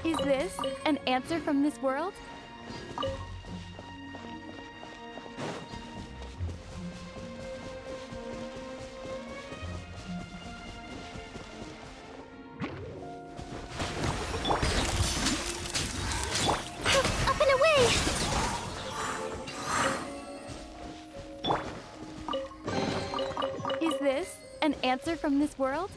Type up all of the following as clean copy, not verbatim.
Is this an answer from this world? Up and away! Is this an answer from this world?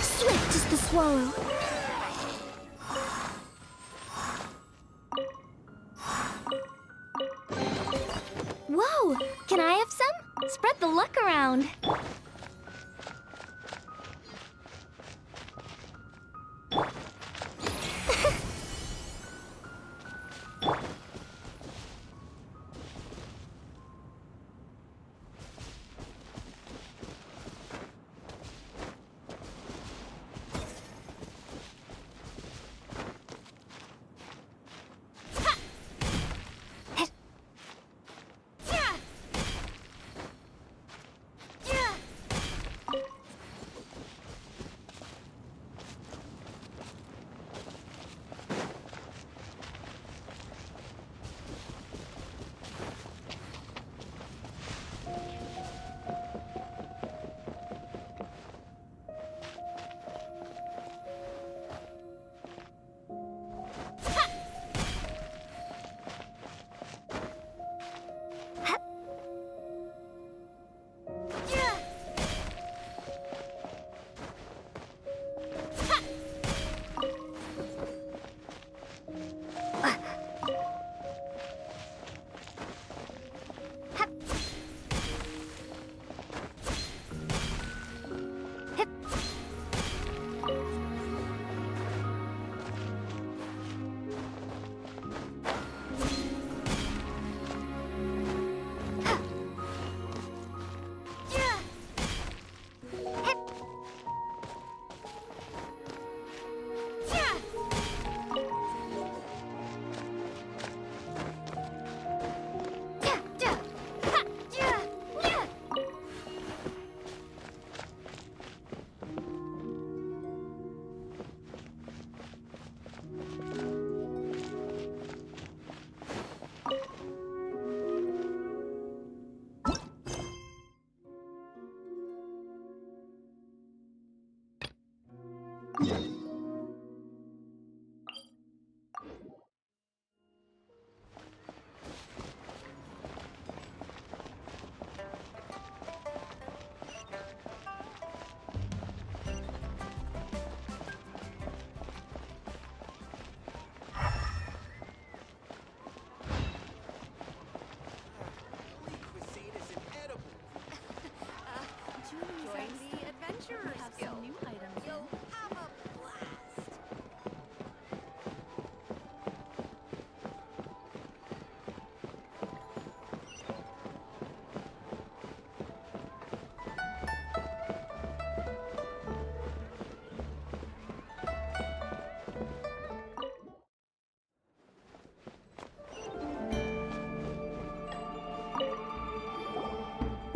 Swift as the swallow. Whoa! Can I have some? Spread the luck around. Yeah!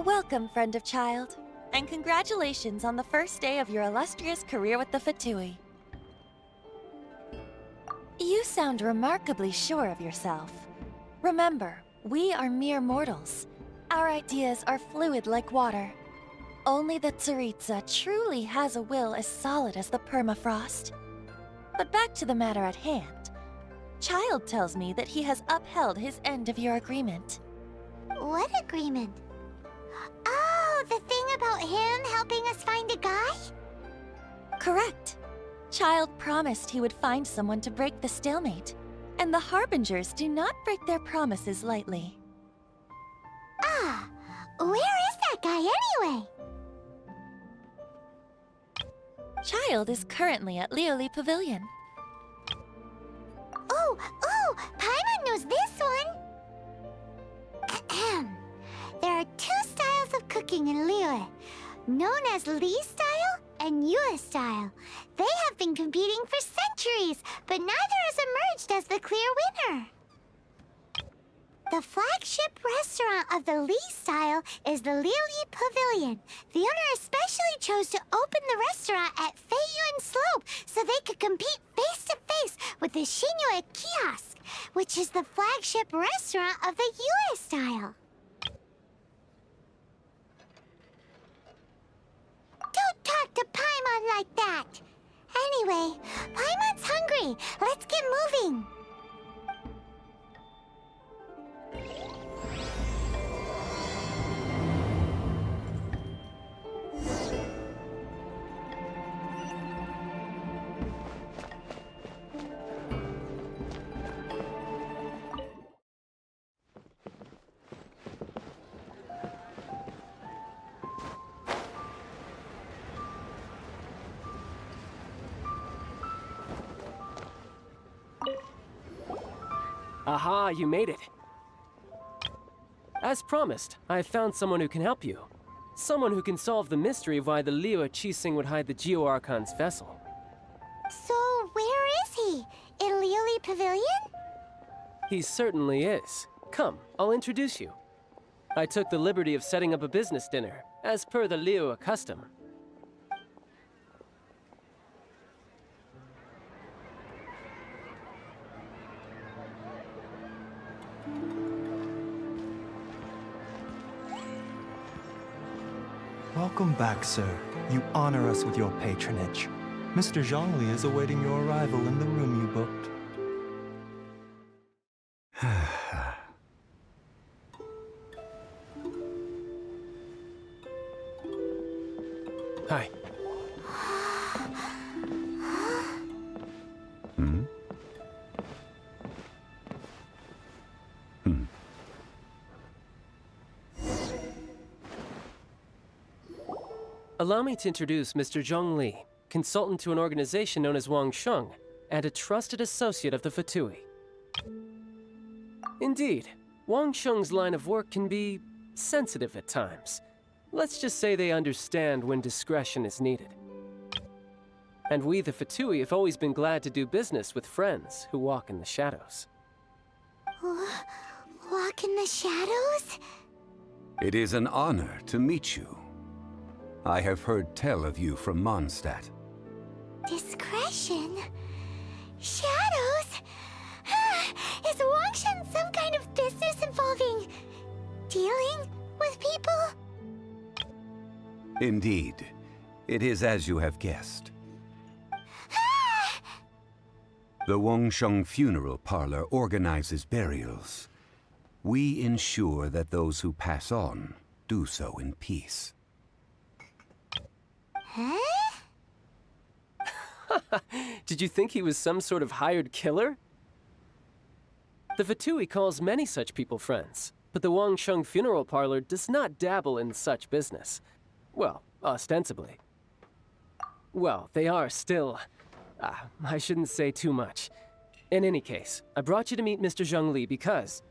Welcome, friend of Childe, and congratulations on the first day of your illustrious career with the Fatui. You sound remarkably sure of yourself. Remember, we are mere mortals. Our ideas are fluid like water. Only the Tsaritsa truly has a will as solid as the permafrost. But back to the matter at hand. Childe tells me that he has upheld his end of your agreement. What agreement? Oh, the thing about him helping us find a guy? Correct. Childe promised he would find someone to break the stalemate, and the Harbingers do not break their promises lightly. Ah, where is that guy anyway? Childe is currently at Liyue Pavilion. Oh, Paimon knows this one! Ahem. There are two styles of cooking in Liyue, known as Li style and Yue style. They have been competing for centuries, but neither has emerged as the clear winner. The flagship restaurant of the Li style is the Liyue Pavilion. The owner especially chose to open the restaurant at Feiyuan Slope so they could compete face-to-face with the Xinyue Kiosk, which is the flagship restaurant of the Yue style. Don't talk to Paimon like that! Anyway, Paimon's hungry. Let's get moving. Aha, you made it. As promised, I have found someone who can help you. Someone who can solve the mystery of why the Liyue Qixing would hide the Geo-Archon's vessel. So, where is he? In Liyue Pavilion? He certainly is. Come, I'll introduce you. I took the liberty of setting up a business dinner, as per the Liyue custom. Welcome back, sir. You honor us with your patronage. Mr. Zhongli is awaiting your arrival in the room you booked. Hi. Allow me to introduce Mr. Zhongli, consultant to an organization known as Wangsheng, and a trusted associate of the Fatui. Indeed, Wangsheng's line of work can be sensitive at times. Let's just say they understand when discretion is needed. And we, the Fatui, have always been glad to do business with friends who walk in the shadows. Walk in the shadows? It is an honor to meet you. I have heard tell of you from Mondstadt. Discretion? Shadows? Is Wangshan some kind of business involving dealing with people? Indeed, it is as you have guessed. The Wangsheng Funeral Parlor organizes burials. We ensure that those who pass on do so in peace. Huh? Did you think he was some sort of hired killer? The Fatui calls many such people friends, but the Wangsheng Funeral Parlor does not dabble in such business. Well, ostensibly. Well, they are still... I shouldn't say too much. In any case, I brought you to meet Mr. Zhongli because...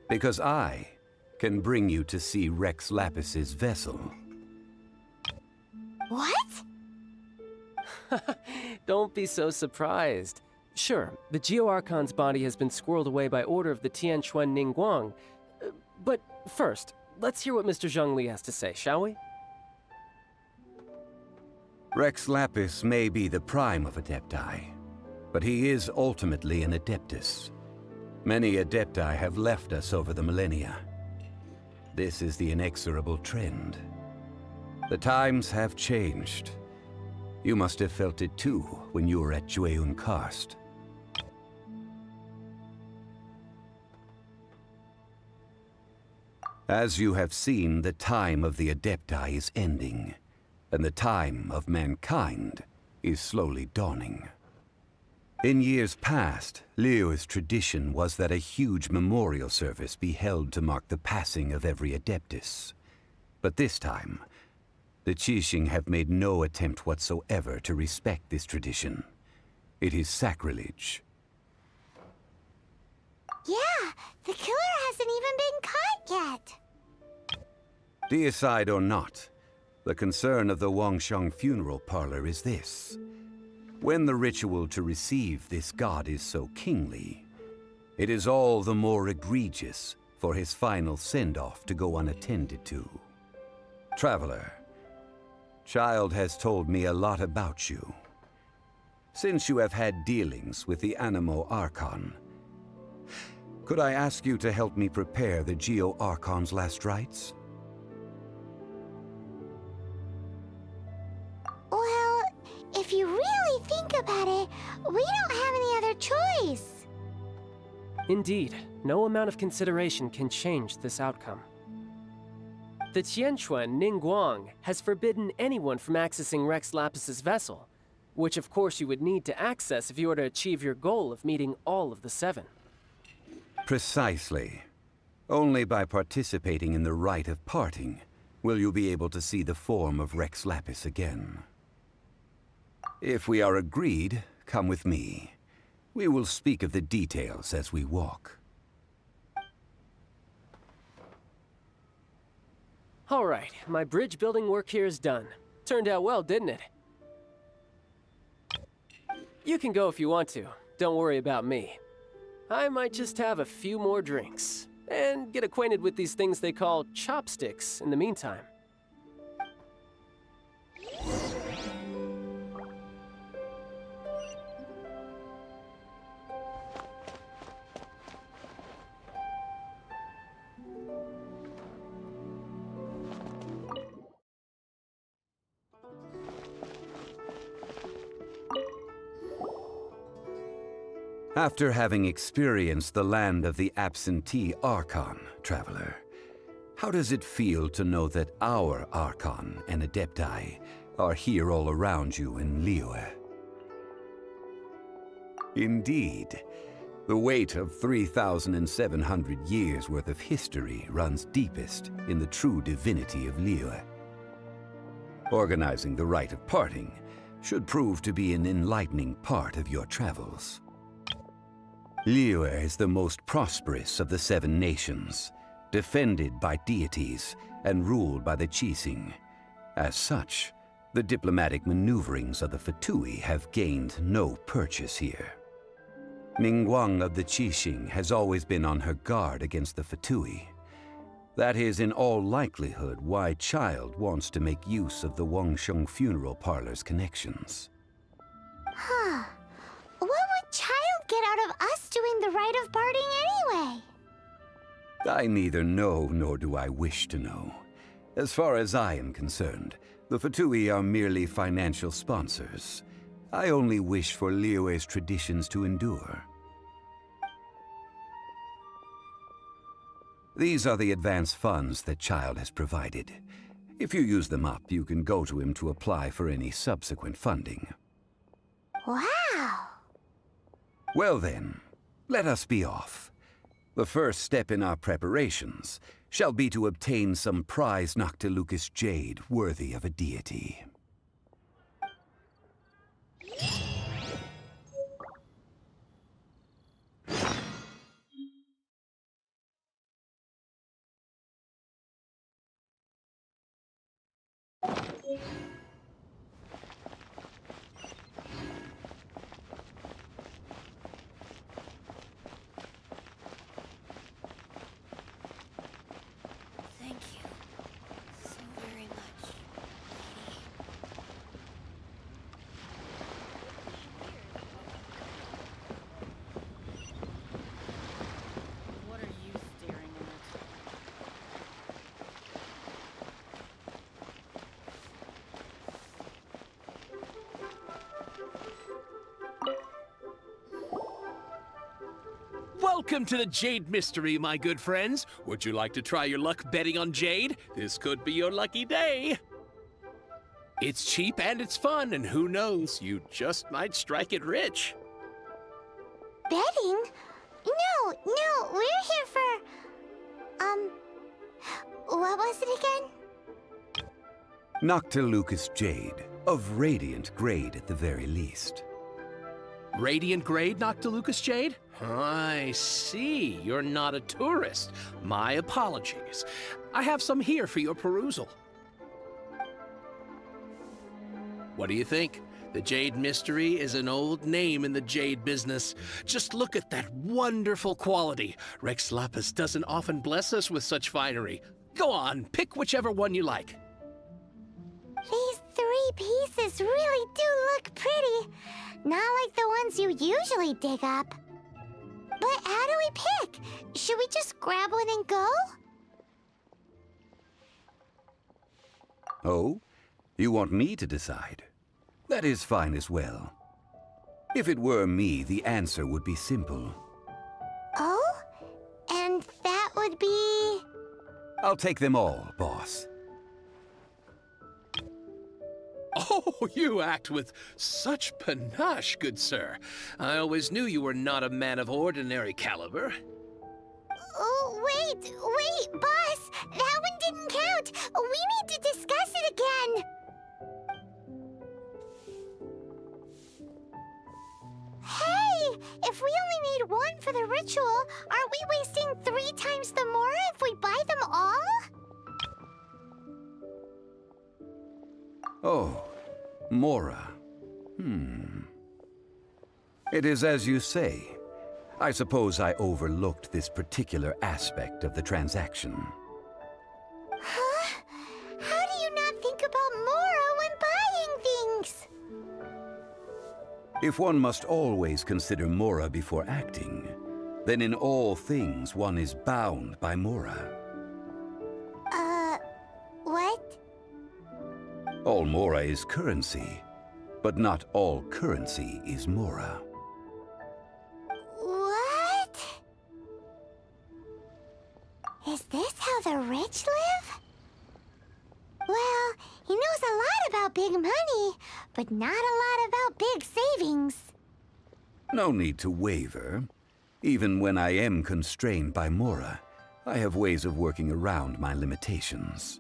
Because I can bring you to see Rex Lapis's vessel. What? Don't be so surprised. Sure, the Geo-Archon's body has been squirreled away by order of the Tianquan Ningguang. But first, let's hear what Mr. Zhongli has to say, shall we? Rex Lapis may be the prime of Adepti, but he is ultimately an Adeptus. Many Adepti have left us over the millennia. This is the inexorable trend. The times have changed. You must have felt it too when you were at Jueyun Karst. As you have seen, the time of the Adepti is ending, and the time of mankind is slowly dawning. In years past, Liyue's tradition was that a huge memorial service be held to mark the passing of every Adeptus. But this time, the Qixing have made no attempt whatsoever to respect this tradition. It is sacrilege. Yeah, the killer hasn't even been caught yet. Deicide or not, the concern of the Wangsheng Funeral Parlor is this. When the ritual to receive this god is so kingly, it is all the more egregious for his final send-off to go unattended to. Traveler, Childe has told me a lot about you. Since you have had dealings with the Animo Archon, could I ask you to help me prepare the Geo-Archon's last rites? Well, if you really think about it, we don't have any other choice. Indeed, no amount of consideration can change this outcome. The Tianquan Ningguang has forbidden anyone from accessing Rex Lapis's vessel, which of course you would need to access if you were to achieve your goal of meeting all of the 7. Precisely. Only by participating in the rite of parting will you be able to see the form of Rex Lapis again. If we are agreed, come with me. We will speak of the details as we walk. All right, my bridge building work here is done. Turned out well, didn't it? You can go if you want to. Don't worry about me. I might just have a few more drinks, and get acquainted with these things they call chopsticks in the meantime. After having experienced the land of the absentee Archon, Traveler, how does it feel to know that our Archon and Adepti are here all around you in Liyue? Indeed, the weight of 3,700 years' worth of history runs deepest in the true divinity of Liyue. Organizing the rite of parting should prove to be an enlightening part of your travels. Liyue is the most prosperous of the 7 nations, defended by deities and ruled by the Qixing. As such, the diplomatic maneuverings of the Fatui have gained no purchase here. Ningguang of the Qixing has always been on her guard against the Fatui. That is in all likelihood why Childe wants to make use of the Wangsheng Funeral Parlor's connections. Huh. What would Childe get out of us doing the rite of parting anyway? I neither know nor do I wish to know. As far as I am concerned, the Fatui are merely financial sponsors. I only wish for Liyue's traditions to endure. These are the advance funds that Childe has provided. If you use them up, you can go to him to apply for any subsequent funding. Wow! Well then, let us be off. The first step in our preparations shall be to obtain some prized Noctilucous Jade worthy of a deity. Thank you so very much, What are you staring at? Welcome to the Jade Mystery, my good friends. Would you like to try your luck betting on Jade? This could be your lucky day. It's cheap and it's fun, and who knows, you just might strike it rich. Betting? No, we're here for... what was it again? Noctilucous Jade, of radiant grade at the very least. Radiant grade, Noctilucous Jade? I see. You're not a tourist. My apologies. I have some here for your perusal. What do you think? The Jade Mystery is an old name in the jade business. Just look at that wonderful quality. Rex Lapis doesn't often bless us with such finery. Go on, pick whichever one you like. These 3 pieces really do look pretty. Not like the ones you usually dig up. But how do we pick? Should we just grab one and go? Oh? You want me to decide? That is fine as well. If it were me, the answer would be simple. Oh? And that would be... I'll take them all, boss. Oh, you act with such panache, good sir. I always knew you were not a man of ordinary caliber. Oh, wait, boss! That one didn't count! We need to discuss it again! Hey! If we only need one for the ritual, aren't we wasting 3 times the Mora if we buy them all? Oh, Mora. It is as you say. I suppose I overlooked this particular aspect of the transaction. Huh? How do you not think about Mora when buying things? If one must always consider Mora before acting, then in all things one is bound by Mora. What? All Mora is currency, but not all currency is Mora. What? Is this how the rich live? Well, he knows a lot about big money, but not a lot about big savings. No need to waver. Even when I am constrained by Mora, I have ways of working around my limitations.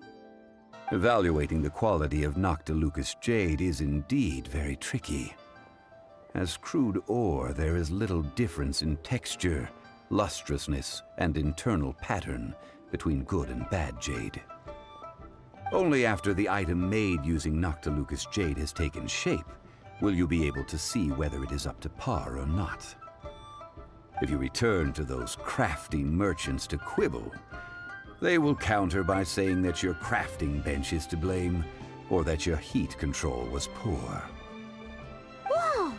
Evaluating the quality of Noctilucous Jade is indeed very tricky. As crude ore, there is little difference in texture, lustrousness, and internal pattern between good and bad jade. Only after the item made using Noctilucous Jade has taken shape will you be able to see whether it is up to par or not. If you return to those crafty merchants to quibble, they will counter by saying that your crafting bench is to blame, or that your heat control was poor. Whoa!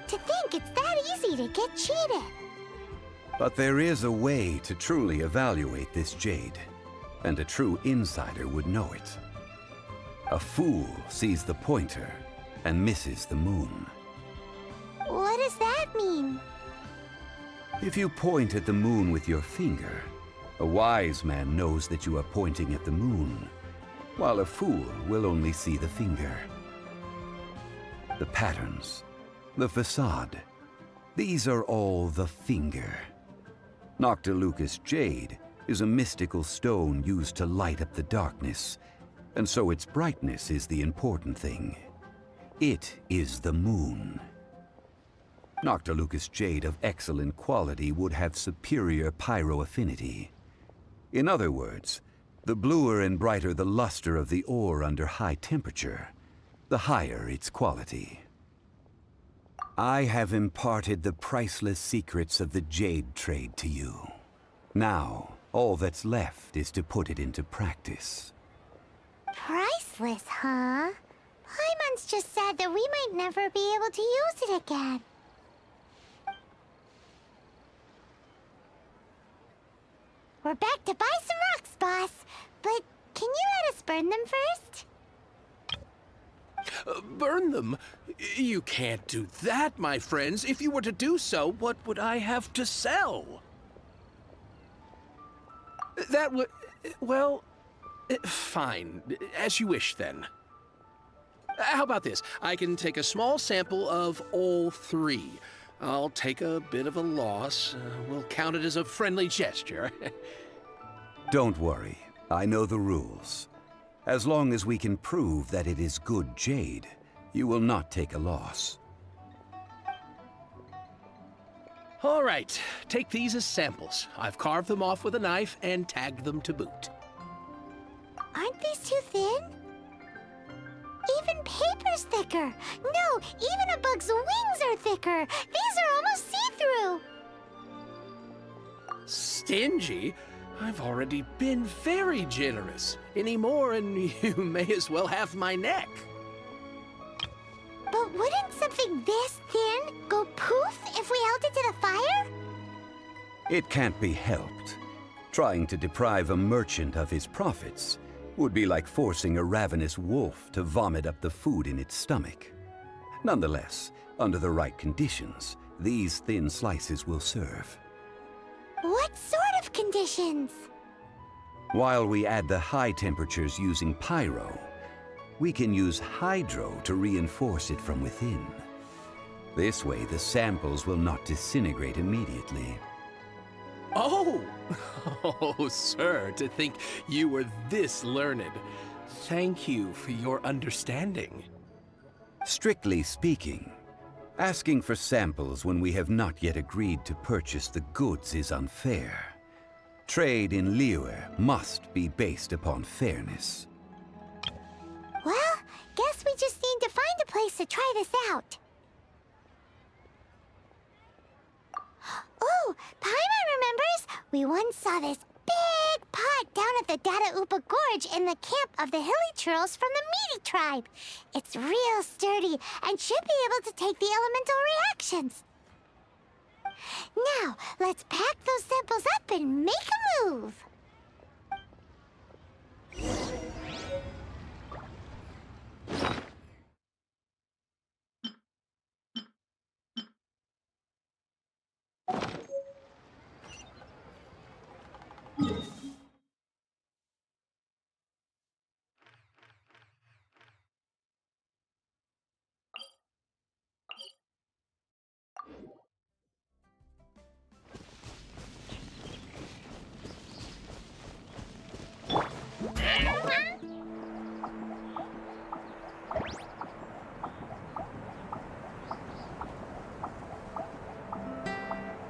To think it's that easy to get cheated. But there is a way to truly evaluate this jade, and a true insider would know it. A fool sees the pointer and misses the moon. What does that mean? If you point at the moon with your finger, a wise man knows that you are pointing at the moon, while a fool will only see the finger. The patterns, the facade, these are all the finger. Noctilucous Jade is a mystical stone used to light up the darkness, and so its brightness is the important thing. It is the moon. Noctilucous Jade of excellent quality would have superior pyro-affinity. In other words, the bluer and brighter the luster of the ore under high temperature, the higher its quality. I have imparted the priceless secrets of the jade trade to you. Now, all that's left is to put it into practice. Priceless, huh? Paimon's just said that we might never be able to use it again. We're back to buy some rocks, boss. But can you let us burn them first? Burn them? You can't do that, my friends. If you were to do so, what would I have to sell? That would... well... fine. As you wish, then. How about this? I can take a small sample of all three. I'll take a bit of a loss. We'll count it as a friendly gesture. Don't worry. I know the rules. As long as we can prove that it is good jade, you will not take a loss. All right. Take these as samples. I've carved them off with a knife and tagged them to boot. Aren't these too thin? Even paper's thicker. No, even a bug's wings are thicker. These are almost see-through. Stingy? I've already been very generous. Any more and you may as well have my neck. But wouldn't something this thin go poof if we held it to the fire? It can't be helped. Trying to deprive a merchant of his profits would be like forcing a ravenous wolf to vomit up the food in its stomach. Nonetheless, under the right conditions, these thin slices will serve. What sort of conditions? While we add the high temperatures using pyro, we can use hydro to reinforce it from within. This way, the samples will not disintegrate immediately. Oh! Oh, sir, to think you were this learned. Thank you for your understanding. Strictly speaking, asking for samples when we have not yet agreed to purchase the goods is unfair. Trade in Liyue must be based upon fairness. Well, guess we just need to find a place to try this out. Oh, Paimon remembers! We once saw this big pot down at the Dadaupa Gorge in the camp of the Hilichurls from the Meaty tribe. It's real sturdy and should be able to take the elemental reactions. Now, let's pack those samples up and make a move.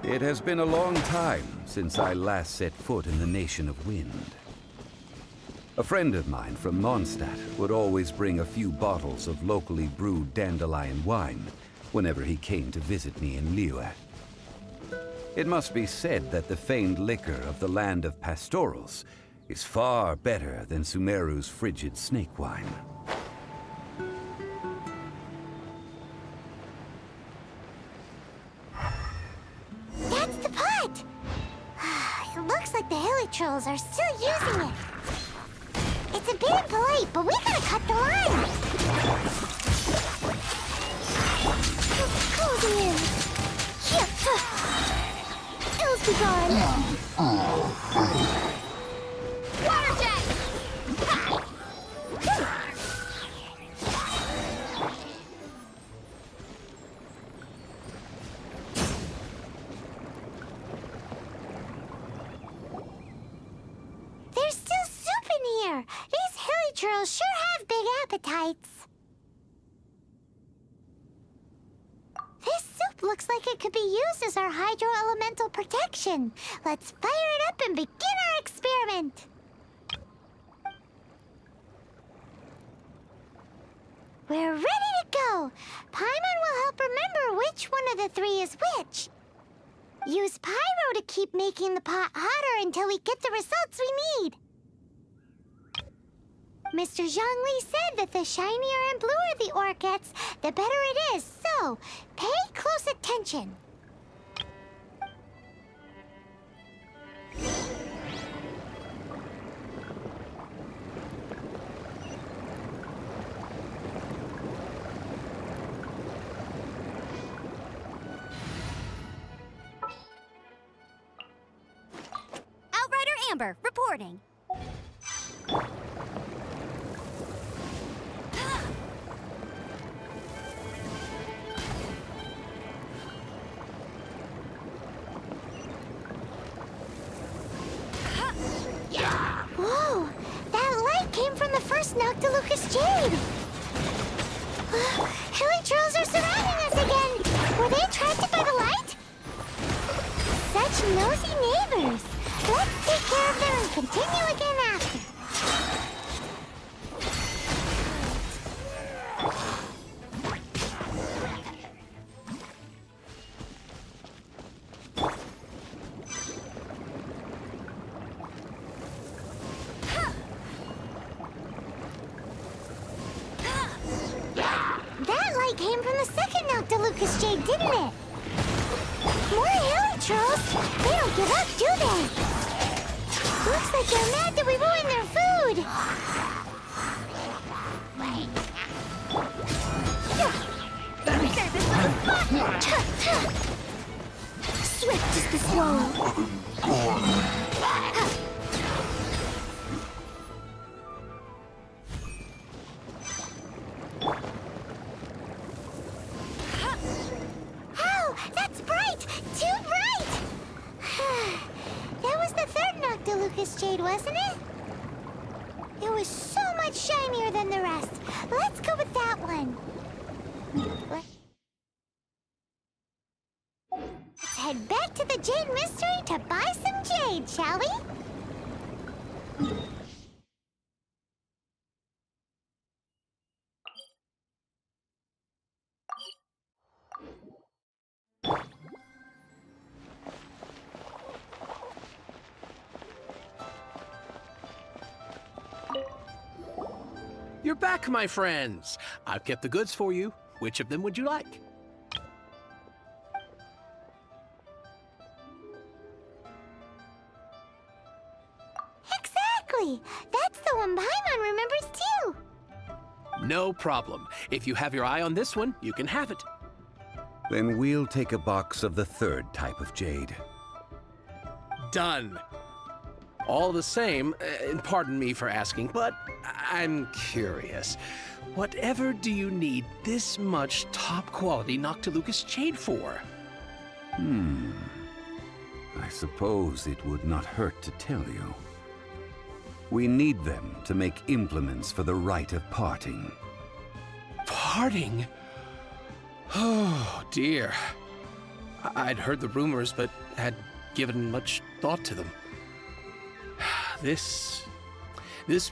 It has been a long time since I last set foot in the Nation of Wind. A friend of mine from Mondstadt would always bring a few bottles of locally brewed dandelion wine whenever he came to visit me in Liyue. It must be said that the famed liquor of the land of pastorals is far better than Sumeru's frigid snake wine. That's the pot! It looks like the Hilichurls are still using it. It's a bit impolite, but we gotta cut the line! How cold are you? Water jet! There's still soup in here. These Hilichurls sure have big appetites. This soup looks like it could be used as our hydro-elemental protection. Let's fire it up and begin our experiment. We're ready to go. Paimon will help remember which one of the three is which. Use pyro to keep making the pot hotter until we get the results we need. Mr. Zhongli said that the shinier and bluer the ore gets, the better it is, so pay close attention. Outrider Amber, reporting. Whoa! That light came from the first Noctilucous Jade! Hilichurls are surrounding us again! Were they attracted by the light? Such nosy neighbors! Let's take care of them and continue again after. That light came from the second Noctilucous Jade, didn't it? More Hilichurls! They don't give up, do they? Looks like they're mad that we ruined their food! Swift is the swallow. Oh, that's bright! Too bright! That was the third Noctilucous Jade, wasn't it? It was so much shinier than the rest. Let's go with that one. Let's head back to the Jade Mystery to buy some jade, shall we? You're back, my friends. I've kept the goods for you. Which of them would you like? Exactly! That's the one Paimon remembers too! No problem. If you have your eye on this one, you can have it. Then we'll take a box of the third type of jade. Done. All the same, and pardon me for asking, but I'm curious. Whatever do you need this much top-quality Noctilucous Jade for? I suppose it would not hurt to tell you. We need them to make implements for the rite of parting. Parting? Oh, dear. I'd heard the rumors, but had given much thought to them. This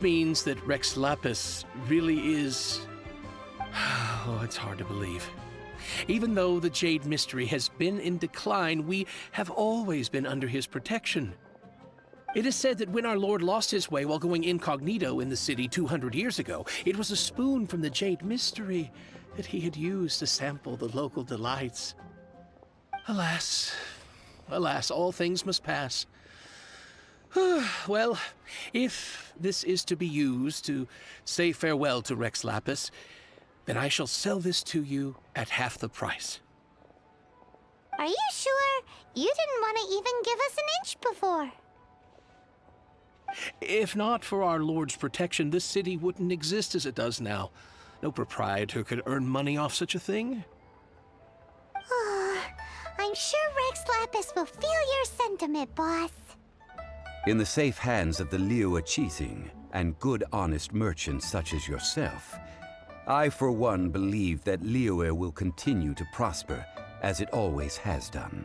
means that Rex Lapis really is... Oh, it's hard to believe. Even though the Jade Mystery has been in decline, we have always been under his protection. It is said that when our Lord lost his way while going incognito in the city 200 years ago, it was a spoon from the Jade Mystery that he had used to sample the local delights. Alas, alas, all things must pass. Well, if this is to be used to say farewell to Rex Lapis, then I shall sell this to you at half the price. Are you sure? You didn't want to even give us an inch before. If not for our Lord's protection, this city wouldn't exist as it does now. No proprietor could earn money off such a thing. I'm sure Rex Lapis will feel your sentiment, boss. In the safe hands of the Liyue and good honest merchants such as yourself, I for one believe that Liyue will continue to prosper as it always has done.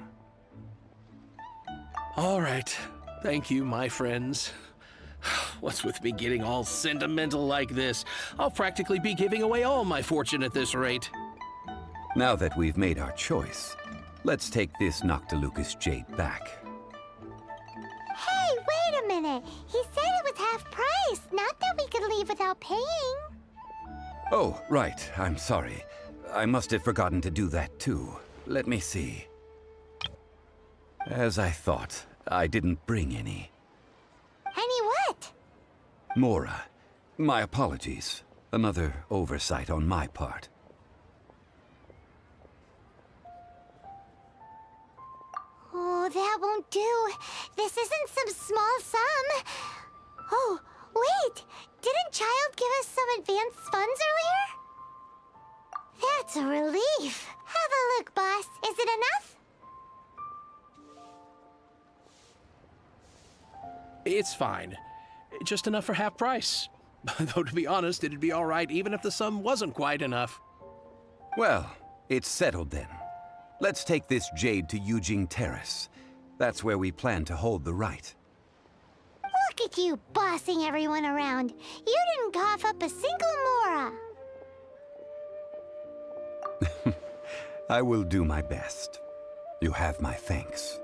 All right. Thank you, my friends. What's with me getting all sentimental like this? I'll practically be giving away all my fortune at this rate. Now that we've made our choice, let's take this Noctilucous Jade back. Hey, wait a minute. He said it was half price, not that we could leave without paying. Oh, right. I'm sorry. I must have forgotten to do that too. Let me see. As I thought, I didn't bring any. Any what? Mora, my apologies. Another oversight on my part. Oh, that won't do. This isn't some small sum. Oh, wait! Didn't Childe give us some advanced funds earlier? That's a relief. Have a look, boss. Is it enough? It's fine. Just enough for half price. Though to be honest, it'd be all right even if the sum wasn't quite enough. Well, it's settled then. Let's take this jade to Yujing Terrace. That's where we plan to hold the rite. Look at you bossing everyone around. You didn't cough up a single mora. I will do my best. You have my thanks.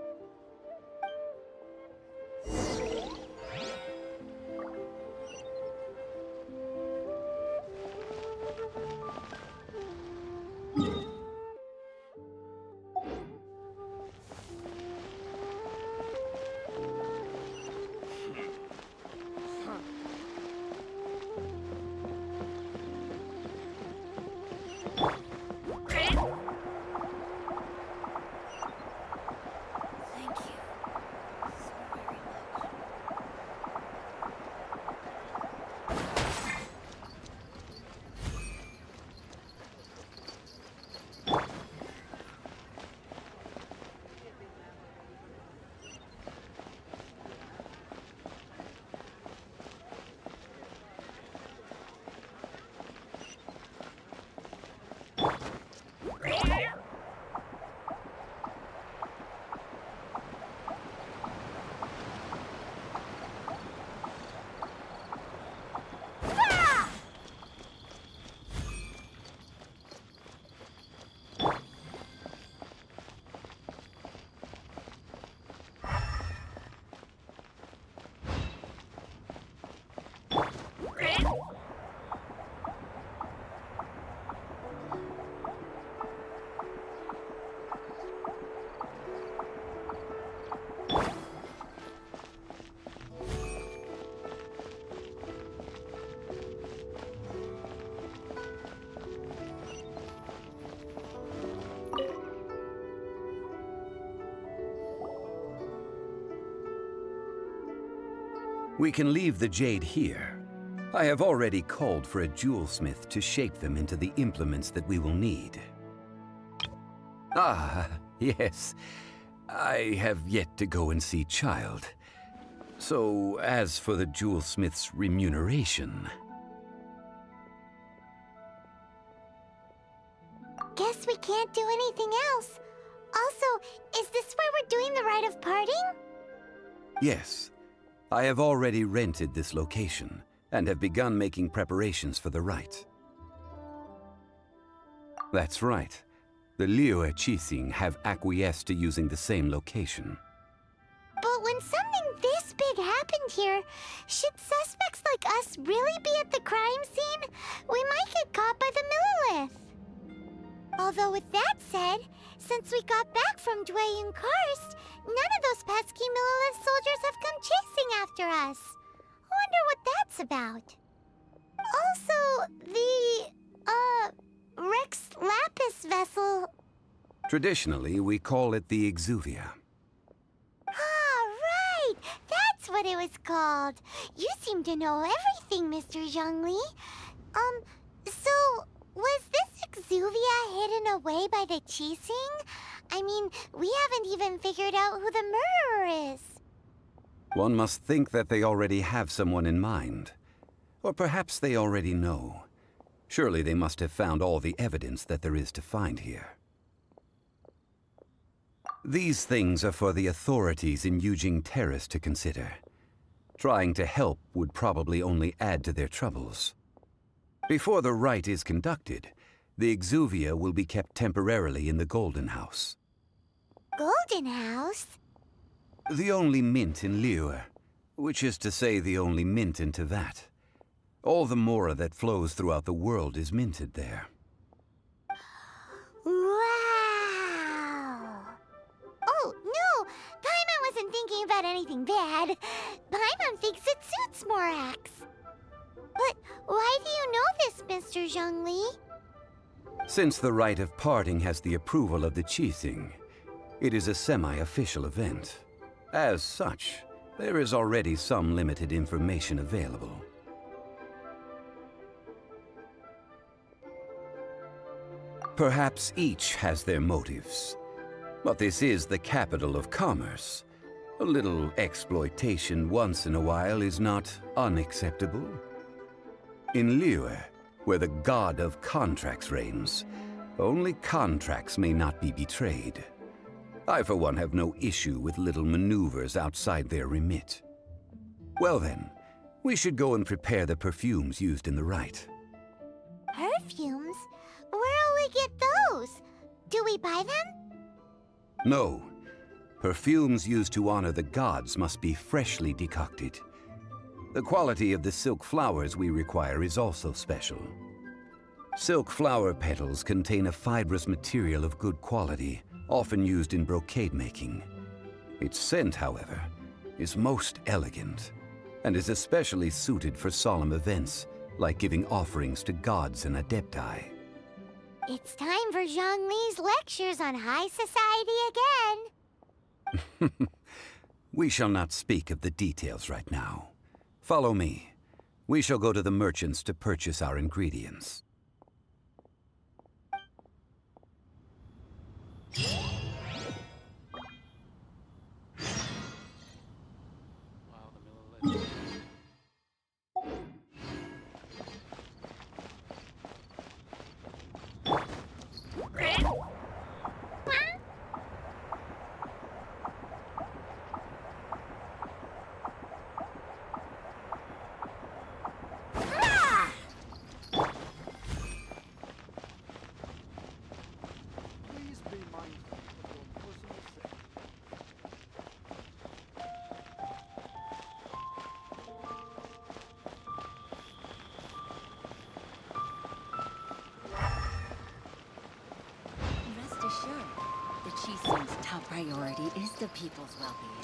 We can leave the jade here. I have already called for a jewelsmith to shape them into the implements that we will need. Ah, yes. I have yet to go and see Childe. So, as for the jewelsmith's remuneration... Guess we can't do anything else. Also, is this where we're doing the rite of parting? Yes. I have already rented this location, and have begun making preparations for the rite. That's right. The Liyue have acquiesced to using the same location. But when something this big happened here, should suspects like us really be at the crime scene? We might get caught by the Millilith. Although with that said, since we got back from Dwayne Karst, none of those pesky Millilith soldiers have come chasing after us. Wonder what that's about. Also, the, Rex Lapis vessel... Traditionally, we call it the exuvia. Ah, right! That's what it was called. You seem to know everything, Mr. Zhongli. So, was this exuvia hidden away by the Qixing? I mean, we haven't even figured out who the murderer is. One must think that they already have someone in mind. Or perhaps they already know. Surely they must have found all the evidence that there is to find here. These things are for the authorities in Yujing Terrace to consider. Trying to help would probably only add to their troubles. Before the rite is conducted, the exuvia will be kept temporarily in the Golden House. Golden House? The only mint in Liyue, which is to say the only mint in Teyvat. All the mora that flows throughout the world is minted there. Wow! Oh, no! Paimon wasn't thinking about anything bad. Paimon thinks it suits Morax. But why do you know this, Mr. Zhongli? Since the rite of parting has the approval of the Qixing, it is a semi-official event. As such, there is already some limited information available. Perhaps each has their motives. But this is the capital of commerce. A little exploitation once in a while is not unacceptable. In Liyue, where the god of contracts reigns, only contracts may not be betrayed. I, for one, have no issue with little maneuvers outside their remit. Well then, we should go and prepare the perfumes used in the rite. Perfumes? Where'll we get those? Do we buy them? No. Perfumes used to honor the gods must be freshly decocted. The quality of the silk flowers we require is also special. Silk flower petals contain a fibrous material of good quality, often used in brocade making. Its scent, however, is most elegant, and is especially suited for solemn events, like giving offerings to gods and adepti. It's time for Zhongli's lectures on high society again. We shall not speak of the details right now. Follow me. We shall go to the merchants to purchase our ingredients. Rest assured, the Qixing's top priority is the people's well-being.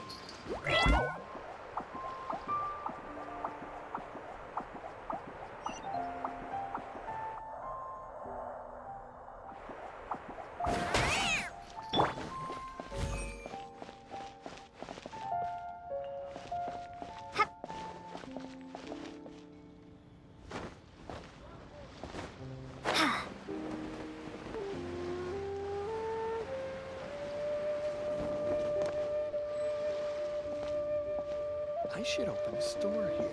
I should open a store here.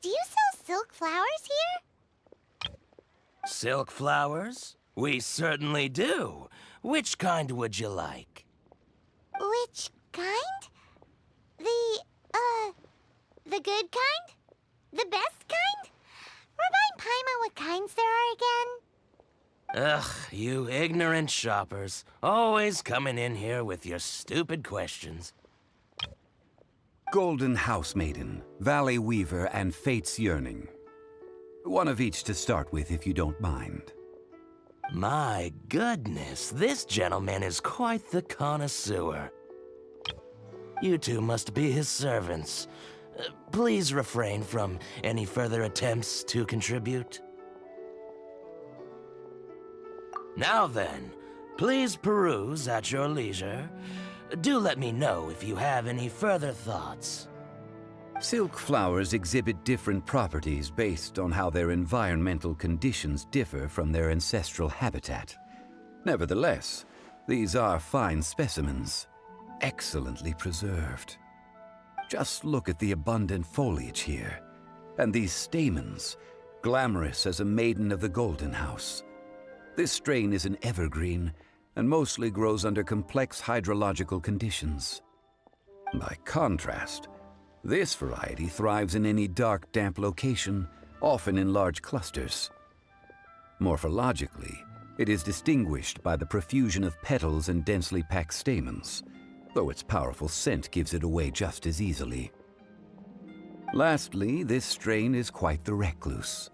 Do you sell silk flowers here? Silk flowers? We certainly do. Which kind would you like? Which kind? The good kind? The best kind? Remind Paimon what kinds there are again? Ugh, you ignorant shoppers. Always coming in here with your stupid questions. Golden House Maiden, Valley Weaver, and Fate's Yearning. One of each to start with, if you don't mind. My goodness, this gentleman is quite the connoisseur. You two must be his servants. Please refrain from any further attempts to contribute. Now then, please peruse at your leisure. Do let me know if you have any further thoughts. Silk flowers exhibit different properties based on how their environmental conditions differ from their ancestral habitat. Nevertheless, these are fine specimens, excellently preserved. Just look at the abundant foliage here, and these stamens, glamorous as a maiden of the Golden House. This strain is an evergreen, and mostly grows under complex hydrological conditions. By contrast, this variety thrives in any dark, damp location, often in large clusters. Morphologically, it is distinguished by the profusion of petals and densely packed stamens, though its powerful scent gives it away just as easily. Lastly, this strain is quite the recluse.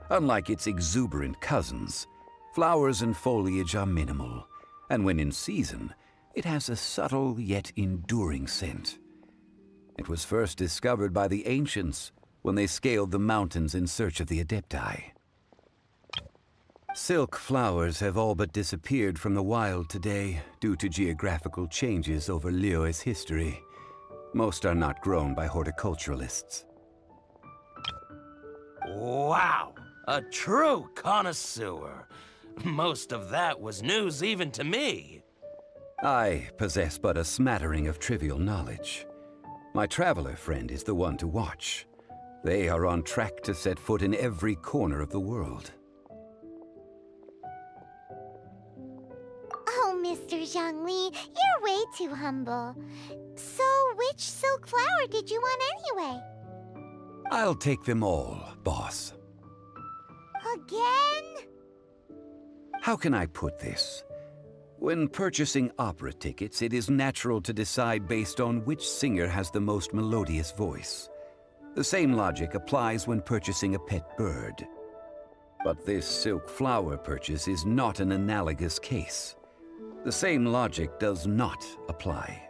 Unlike its exuberant cousins, flowers and foliage are minimal, and when in season, it has a subtle yet enduring scent. It was first discovered by the ancients when they scaled the mountains in search of the Adepti. Silk flowers have all but disappeared from the wild today due to geographical changes over Liyue's history. Most are not grown by horticulturalists. Wow! A true connoisseur! Most of that was news even to me. I possess but a smattering of trivial knowledge. My traveler friend is the one to watch. They are on track to set foot in every corner of the world. Oh, Mr. Zhongli, you're way too humble. So, which silk flower did you want anyway? I'll take them all, boss. Again? How can I put this? When purchasing opera tickets, it is natural to decide based on which singer has the most melodious voice. The same logic applies when purchasing a pet bird. But this silk flower purchase is not an analogous case. The same logic does not apply.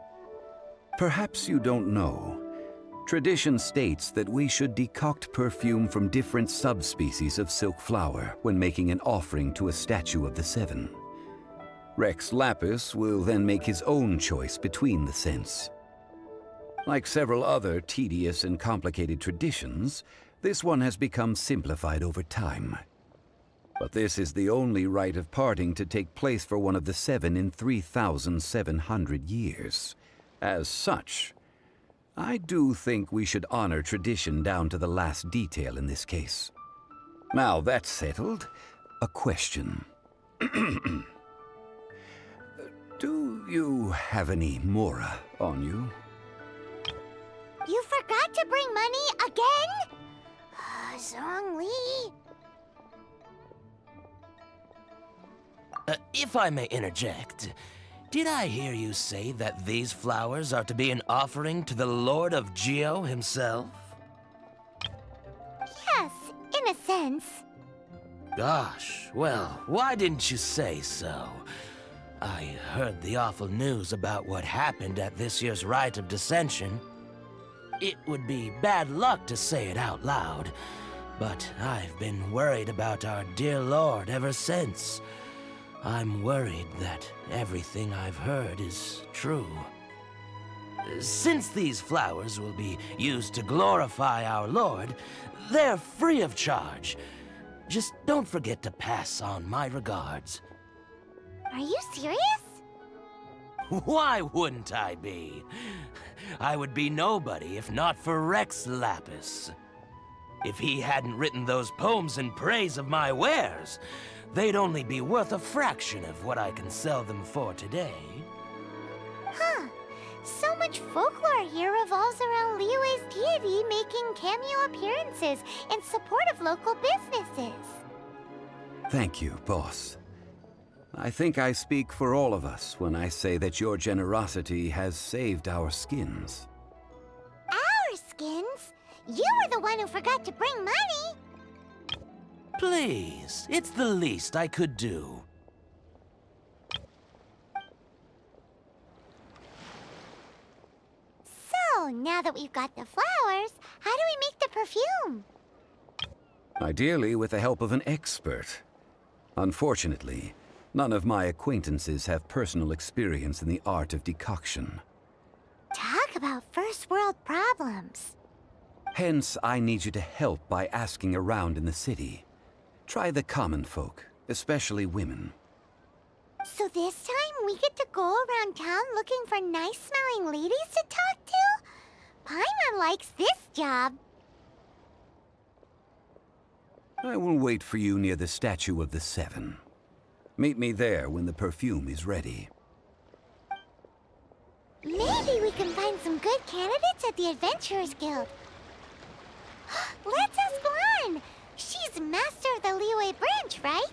Perhaps you don't know. Tradition states that we should decoct perfume from different subspecies of silk flower when making an offering to a statue of the Seven. Rex Lapis will then make his own choice between the scents. Like several other tedious and complicated traditions, this one has become simplified over time. But this is the only rite of parting to take place for one of the Seven in 3,700 years. As such, I do think we should honor tradition down to the last detail in this case. Now that's settled, a question. Do you have any mora on you? You forgot to bring money again? Zhongli. If I may interject, did I hear you say that these flowers are to be an offering to the Lord of Geo himself? Yes, in a sense. Gosh, well, why didn't you say so? I heard the awful news about what happened at this year's Rite of Dissension. It would be bad luck to say it out loud, but I've been worried about our dear Lord ever since. I'm worried that everything I've heard is true. Since these flowers will be used to glorify our Lord, they're free of charge. Just don't forget to pass on my regards. Are you serious? Why wouldn't I be? I would be nobody if not for Rex Lapis. If he hadn't written those poems in praise of my wares, they'd only be worth a fraction of what I can sell them for today. Huh. So much folklore here revolves around Liyue's deity making cameo appearances in support of local businesses. Thank you, boss. I think I speak for all of us when I say that your generosity has saved our skins. Our skins? You were the one who forgot to bring money! Please, it's the least I could do. So, now that we've got the flowers, how do we make the perfume? Ideally with the help of an expert. Unfortunately, none of my acquaintances have personal experience in the art of decoction. Talk about first world problems. Hence, I need you to help by asking around in the city. Try the common folk, especially women. So this time we get to go around town looking for nice-smelling ladies to talk to? Paimon likes this job. I will wait for you near the Statue of the Seven. Meet me there when the perfume is ready. Maybe we can find some good candidates at the Adventurers Guild. Let's ask Lan! She's master of the Liyue branch, right?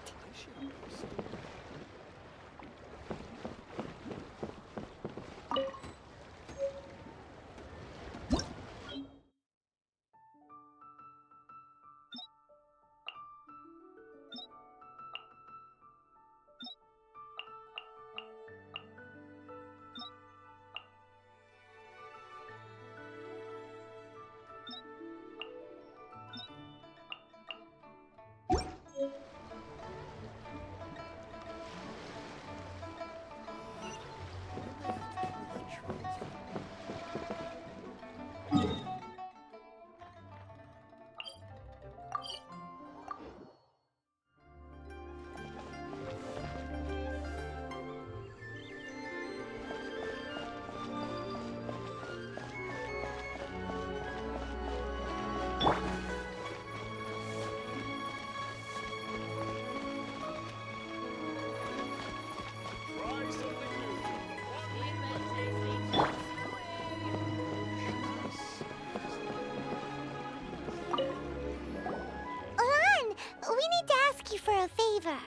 For a favor.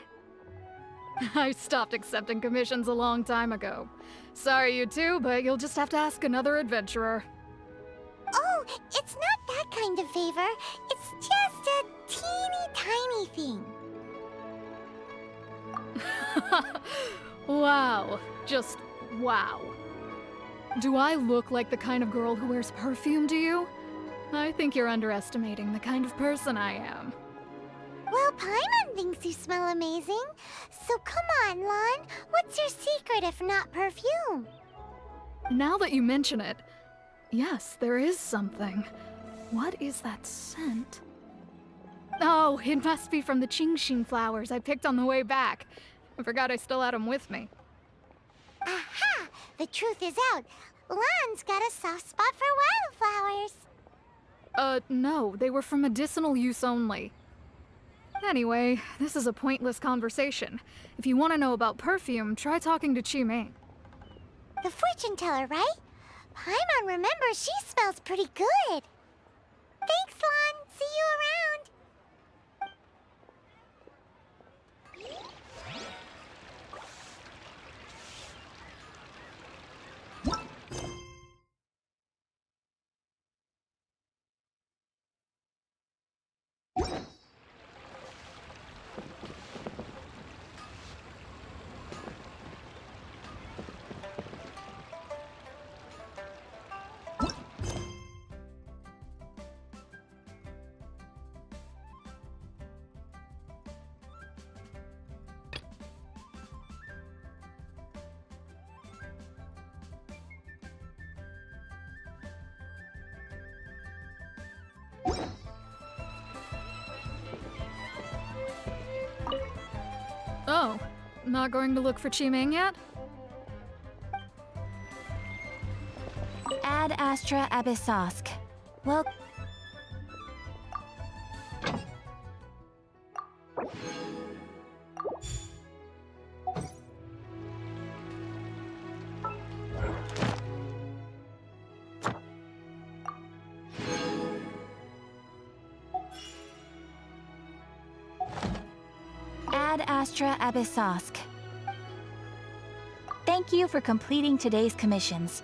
I stopped accepting commissions a long time ago. Sorry, you two, but you'll just have to ask another adventurer. Oh, it's not that kind of favor. It's just a teeny tiny thing. Wow. Just wow. Do I look like the kind of girl who wears perfume to you? I think you're underestimating the kind of person I am. Well, Paimon thinks you smell amazing. So come on, Lan. What's your secret if not perfume? Now that you mention it, yes, there is something. What is that scent? Oh, it must be from the Qingxin flowers I picked on the way back. I forgot I still had them with me. Aha! The truth is out. Lan's got a soft spot for wildflowers. No, they were for medicinal use only. Anyway, this is a pointless conversation. If you want to know about perfume, try talking to Qiming. The fortune teller, right? Paimon remembers she smells pretty good. Thanks, Lan. See you around. Oh, not going to look for Qiming yet? Ad Astra Abyssosk. Well, Ad Astra Abyssosk. Thank you for completing today's commissions.